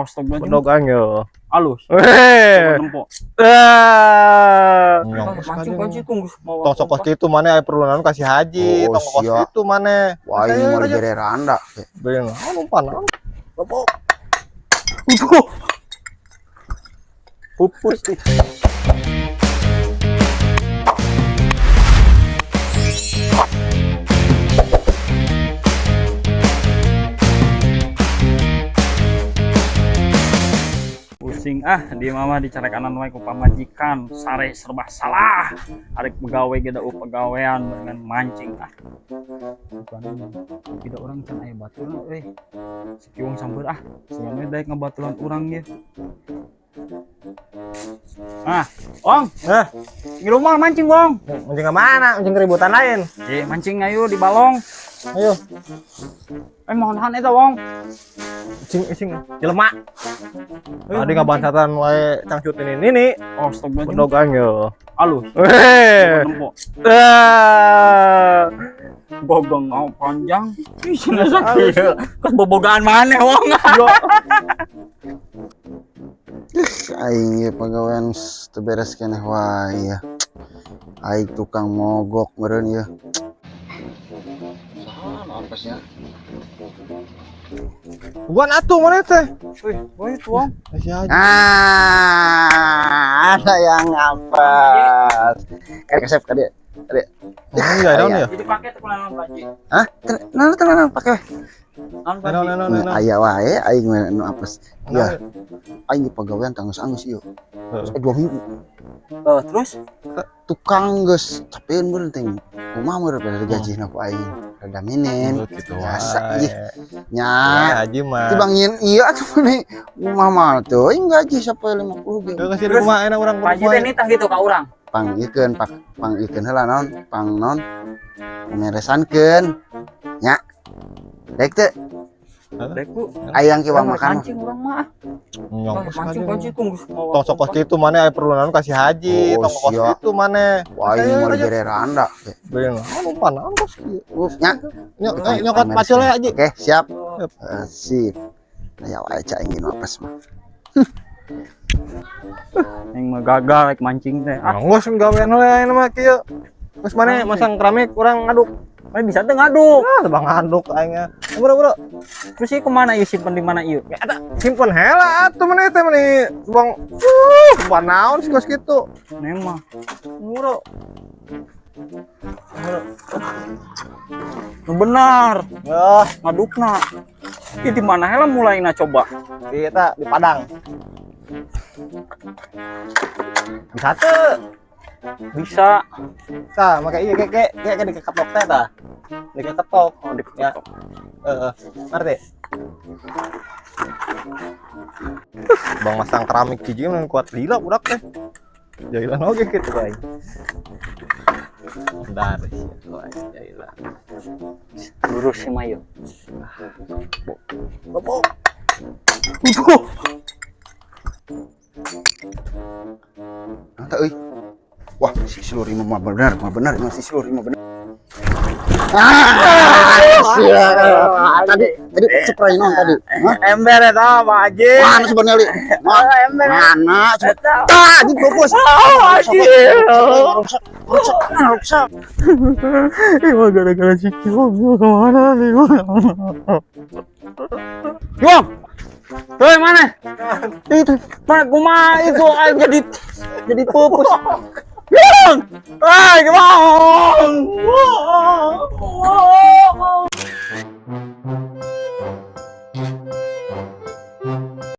Astagfirullahaladzim. Pedogang ya. Halus. Nempok. Mancing mau Tong sokos itu mana perlunan kasih haji, Oh, tong sokos siap. itu mana. Wah, ini mau jadi randa. Beng, umpan. Lepok. pupus nih. Pusing di mama dicari kanan wae ku pamajikan sare serba salah arek pegawai geda pegawaian dengan mancing tidak orang can aya baturan sekiwang sambil semuanya daek ngebatulan urang ya Ong di rumah mancing Bong Mancing ke mana? Mancing keributan lain. mancing ayo di balong Ayo. mohon eta Wong Ising jelema. Tadi ngabansatan wae cangcut ini. Astagfirullahaladzim. Pedogang ya. Halus. Nempok. Gogong panjang. Cenah sakit. Kes bobogaan maneh Wong. Aing ge pegawaian teu beres keneh wae ya. Aing tukang mogok meureun ya. Saha apesnya? Bukan atuh mana teh? Woi itu Wong. Kasih haji. Ada yang ngampas. Kesep ka dia. Enggak daun ya? Jadi pakai teh kunaon Pak. Hah? Tenang pakai. Nenon. Aya wae aing nu apes. Iya. Aing pegawaian tanggus angus ieu. 2 minggu. Terus Tukang geus capeun meureun teh. Kumaha meureun pada gajihna ku aing. Rada minim. Gitu Biasa ieu. Nya. Haji mah. Dibangin iya atuh meni. Kumaha mah teuing gaji sampai 50 ge. Kasih di rumah enak urang Pak teh nitah gitu ka urang. Pang ikeun heula naon? Pang non. Meresankeun. Nya. Dek teh Deku. ayang ki makan. Mancing urang mah. Mancing mau. Tong sokos itu mana perlunan kasih haji, Oh, tong sokos siap. itu mana. Wah, ini mau jadi randa. Beng, umpan kos. Nya. Nyokot pacul ya haji. Oke, siap. Sip. Aya wae cai ingin apes mah. Yang mah gagal rek mancing teh. Geus gawean we mah kieu. Geus mana masang keramik urang ngaduk. Bisa teh ngaduk. Bang ngaduk aingnya. Bro. Terus ieu kemana ieu simpen di mana ieu? Eta simpen heula atuh mana teh meni bang. Umpan naon sih geus kitu. Nemah. Bro. Benar. Ya, Ngadukna. Ieu di mana heula mulaina coba? di eta di Padang. Bisa teu. Bisa. Tah, make ieu kayak diketok teh tah. Diketok. Oh, diketok. Ngerti? Bang masang keramik hiji mah kuat lila budak teh. Jailan oge kitu bae. Bentar sih, jailan. Lurus si Mayo. Lepok. Anta euy. Wah, si Siluri mah bener si Siluri mah bener. Tadi spray non tadi. Ember eta Pak Haji. Mana sebenarnya li? Ember. Mana? Di fokus. Haji. Rusak. Ini gara-gara si Kiwong kemana nih? Kiwong! Hei mana? Itu mana kumaha itu jadi pupus. Kiwong! Hai Kiwong!